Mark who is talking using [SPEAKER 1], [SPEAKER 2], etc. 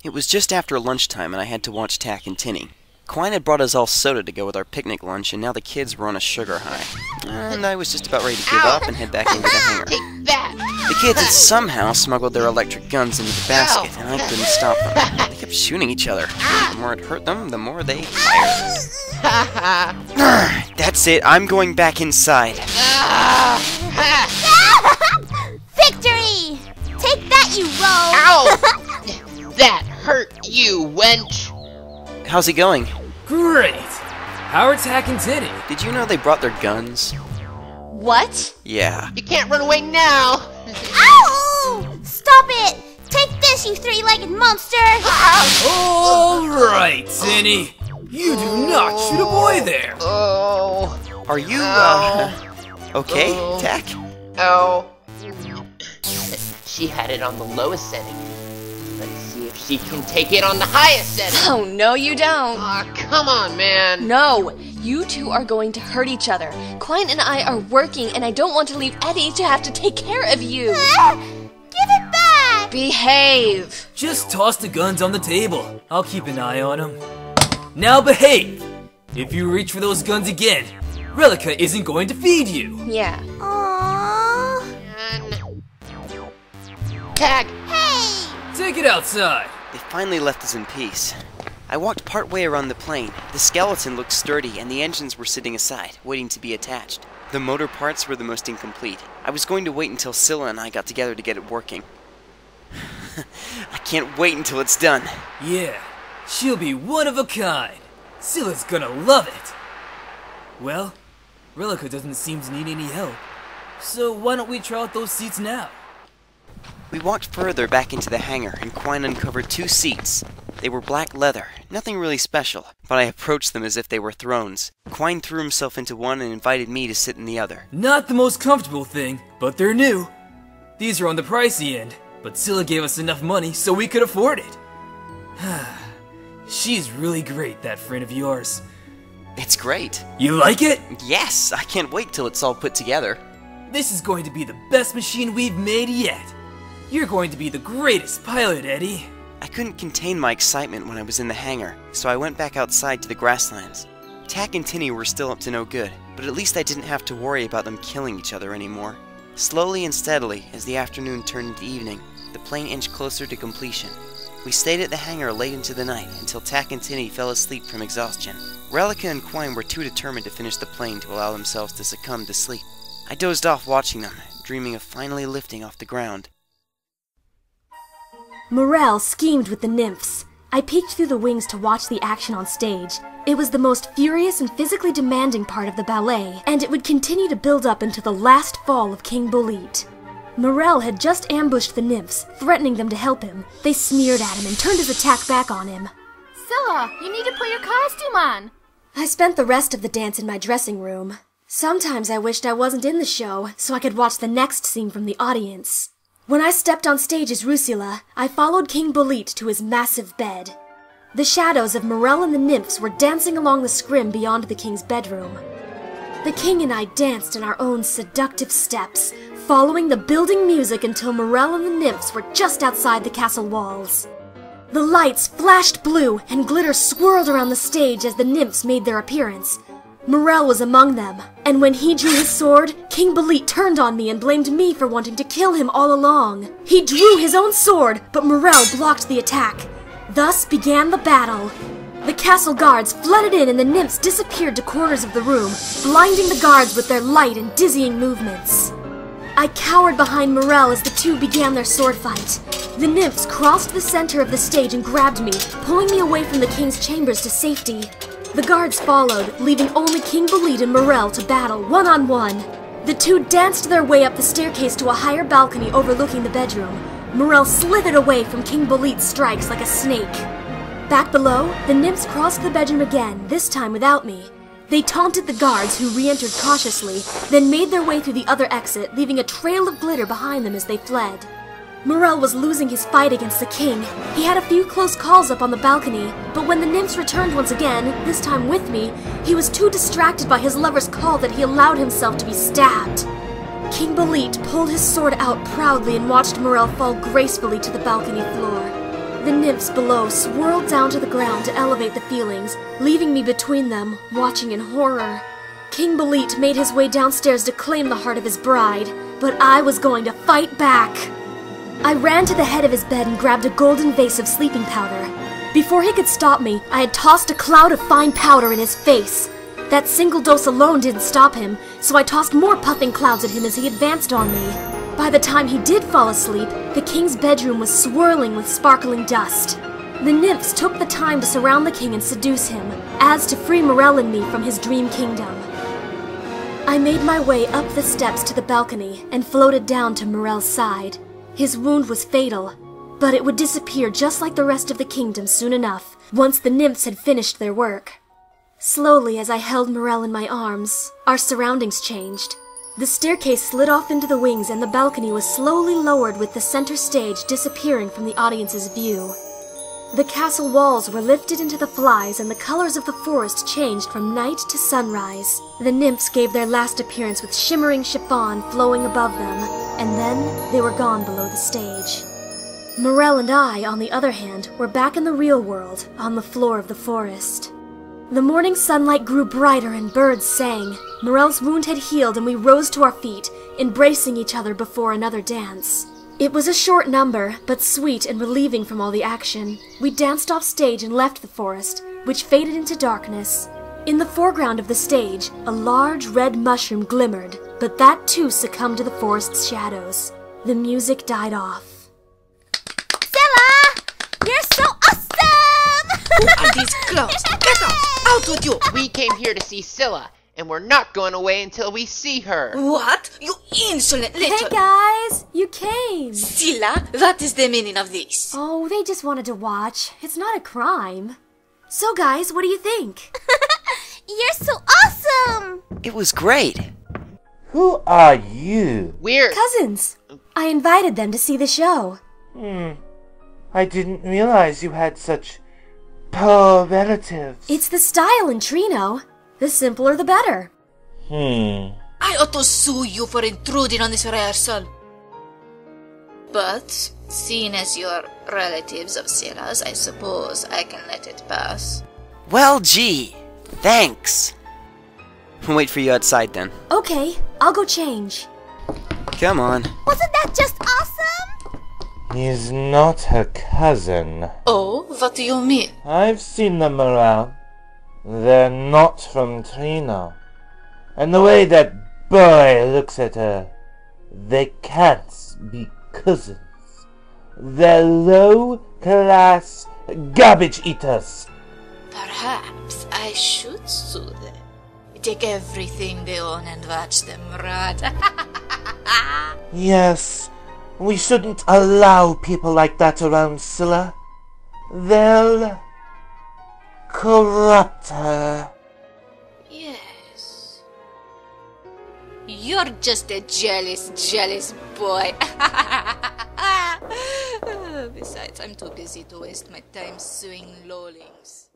[SPEAKER 1] It was just after lunchtime and I had to watch Tack and Tinny. Quine had brought us all soda to go with our picnic lunch, and now the kids were on a sugar high. And I was just about ready to give up and head back into the hangar.
[SPEAKER 2] Take that!
[SPEAKER 1] The kids had somehow smuggled their electric guns into the basket, and I couldn't stop them. They kept shooting each other. The more it hurt them, the more they fired. That's it, I'm going back inside.
[SPEAKER 3] Victory! Take that, you rogue!
[SPEAKER 2] Ow! That hurt you, wench!
[SPEAKER 1] How's it going?
[SPEAKER 4] Great! How are Tack and Tinny?
[SPEAKER 1] Did you know they brought their guns?
[SPEAKER 3] What?
[SPEAKER 1] Yeah.
[SPEAKER 2] You can't run away now!
[SPEAKER 3] Ow! Stop it! Take this, you three-legged monster!
[SPEAKER 4] Alright, Tinny. You do not shoot a boy there.
[SPEAKER 2] Oh.
[SPEAKER 1] Are you, okay, Tack?
[SPEAKER 2] Oh. She had it on the lowest setting. Let's see if she can take it on the highest setting.
[SPEAKER 5] Oh, no you don't.
[SPEAKER 2] Aw, come on, man.
[SPEAKER 5] No, you two are going to hurt each other. Quine and I are working, and I don't want to leave Eddie to have to take care of you.
[SPEAKER 3] Give it back!
[SPEAKER 5] Behave.
[SPEAKER 4] Just toss the guns on the table. I'll keep an eye on them. Now behave! If you reach for those guns again, Relica isn't going to feed you.
[SPEAKER 5] Yeah.
[SPEAKER 3] Aww.
[SPEAKER 2] Tack!
[SPEAKER 3] Hey!
[SPEAKER 4] Take it outside.
[SPEAKER 1] They finally left us in peace. I walked partway around the plane. The skeleton looked sturdy, and the engines were sitting aside, waiting to be attached. The motor parts were the most incomplete. I was going to wait until Scylla and I got together to get it working. I can't wait until it's done.
[SPEAKER 4] Yeah, she'll be one of a kind. Scylla's gonna love it. Well, Relica doesn't seem to need any help. So why don't we try out those seats now?
[SPEAKER 1] We walked further back into the hangar, and Quine uncovered 2 seats. They were black leather, nothing really special, but I approached them as if they were thrones. Quine threw himself into one and invited me to sit in the other.
[SPEAKER 4] Not the most comfortable thing, but they're new. These are on the pricey end, but Scylla gave us enough money so we could afford it. She's really great, that friend of yours.
[SPEAKER 1] It's great.
[SPEAKER 4] You like it?
[SPEAKER 1] Yes, I can't wait till it's all put together.
[SPEAKER 4] This is going to be the best machine we've made yet. You're going to be the greatest pilot, Eddie.
[SPEAKER 1] I couldn't contain my excitement when I was in the hangar, so I went back outside to the grasslands. Tack and Tinny were still up to no good, but at least I didn't have to worry about them killing each other anymore. Slowly and steadily, as the afternoon turned into evening, the plane inched closer to completion. We stayed at the hangar late into the night until Tack and Tinny fell asleep from exhaustion. Relica and Quine were too determined to finish the plane to allow themselves to succumb to sleep. I dozed off watching them, dreaming of finally lifting off the ground.
[SPEAKER 6] Morel schemed with the nymphs. I peeked through the wings to watch the action on stage. It was the most furious and physically demanding part of the ballet, and it would continue to build up until the last fall of King Bolete. Morel had just ambushed the nymphs, threatening them to help him. They sneered at him and turned his attack back on him.
[SPEAKER 3] Scylla, you need to put your costume on.
[SPEAKER 6] I spent the rest of the dance in my dressing room. Sometimes I wished I wasn't in the show, so I could watch the next scene from the audience. When I stepped on stage as Rusula, I followed King Bolete to his massive bed. The shadows of Morel and the nymphs were dancing along the scrim beyond the king's bedroom. The king and I danced in our own seductive steps, following the building music until Morel and the nymphs were just outside the castle walls. The lights flashed blue and glitter swirled around the stage as the nymphs made their appearance. Morel was among them, and when he drew his sword, King Bolete turned on me and blamed me for wanting to kill him all along. He drew his own sword, but Morel blocked the attack. Thus began the battle. The castle guards flooded in and the nymphs disappeared to corners of the room, blinding the guards with their light and dizzying movements. I cowered behind Morel as the two began their sword fight. The nymphs crossed the center of the stage and grabbed me, pulling me away from the king's chambers to safety. The guards followed, leaving only King Bolete and Morel to battle one-on-one. The two danced their way up the staircase to a higher balcony overlooking the bedroom. Morel slithered away from King Bolete's strikes like a snake. Back below, the nymphs crossed the bedroom again, this time without me. They taunted the guards, who re-entered cautiously, then made their way through the other exit, leaving a trail of glitter behind them as they fled. Morel was losing his fight against the king. He had a few close calls up on the balcony, but when the nymphs returned once again, this time with me, he was too distracted by his lover's call that he allowed himself to be stabbed. King Bolete pulled his sword out proudly and watched Morel fall gracefully to the balcony floor. The nymphs below swirled down to the ground to elevate the feelings, leaving me between them, watching in horror. King Belit made his way downstairs to claim the heart of his bride, but I was going to fight back. I ran to the head of his bed and grabbed a golden vase of sleeping powder. Before he could stop me, I had tossed a cloud of fine powder in his face. That single dose alone didn't stop him, so I tossed more puffing clouds at him as he advanced on me. By the time he did fall asleep, the king's bedroom was swirling with sparkling dust. The nymphs took the time to surround the king and seduce him, as to free Morel and me from his dream kingdom. I made my way up the steps to the balcony and floated down to Morel's side. His wound was fatal, but it would disappear just like the rest of the kingdom soon enough, once the nymphs had finished their work. Slowly, as I held Morel in my arms, our surroundings changed. The staircase slid off into the wings and the balcony was slowly lowered with the center stage disappearing from the audience's view. The castle walls were lifted into the flies and the colors of the forest changed from night to sunrise. The nymphs gave their last appearance with shimmering chiffon flowing above them, and then they were gone below the stage. Morel and I, on the other hand, were back in the real world, on the floor of the forest. The morning sunlight grew brighter and birds sang. Morel's wound had healed and we rose to our feet, embracing each other before another dance. It was a short number, but sweet and relieving from all the action. We danced off stage and left the forest, which faded into darkness. In the foreground of the stage, a large red mushroom glimmered, but that too succumbed to the forest's shadows. The music died off.
[SPEAKER 3] Scylla! You're so awesome!
[SPEAKER 7] Who are these clowns? Get out! Out with you!
[SPEAKER 2] We came here to see Scylla, and we're not going away until we see her.
[SPEAKER 7] What? You insolent little...
[SPEAKER 6] Hey guys, you came!
[SPEAKER 7] Scylla, what is the meaning of this?
[SPEAKER 6] Oh, they just wanted to watch. It's not a crime. So guys, what do you think?
[SPEAKER 3] You're so awesome!
[SPEAKER 1] It was great.
[SPEAKER 8] Who are you?
[SPEAKER 2] We're...
[SPEAKER 6] Cousins. I invited them to see the show.
[SPEAKER 8] I didn't realize you had such poor relatives.
[SPEAKER 6] It's the style in Trino. The simpler the better.
[SPEAKER 7] I ought to sue you for intruding on this rehearsal. But, seeing as you're relatives of Scylla's, I suppose I can let it pass.
[SPEAKER 1] Well, gee. Thanks. I'll wait for you outside then.
[SPEAKER 6] Okay, I'll go change.
[SPEAKER 1] Come on.
[SPEAKER 3] Wasn't that just awesome?
[SPEAKER 8] He's not her cousin.
[SPEAKER 7] Oh, what do you mean?
[SPEAKER 8] I've seen them around. They're not from Trino. And the way that boy looks at her, they can't be cousins. They're low-class garbage eaters.
[SPEAKER 7] Perhaps I should sue them. Take everything they own and watch them rot.
[SPEAKER 8] Yes, we shouldn't allow people like that around Scylla. They'll corrupt her.
[SPEAKER 7] Yes. You're just a jealous boy. Besides, I'm too busy to waste my time suing lowlings.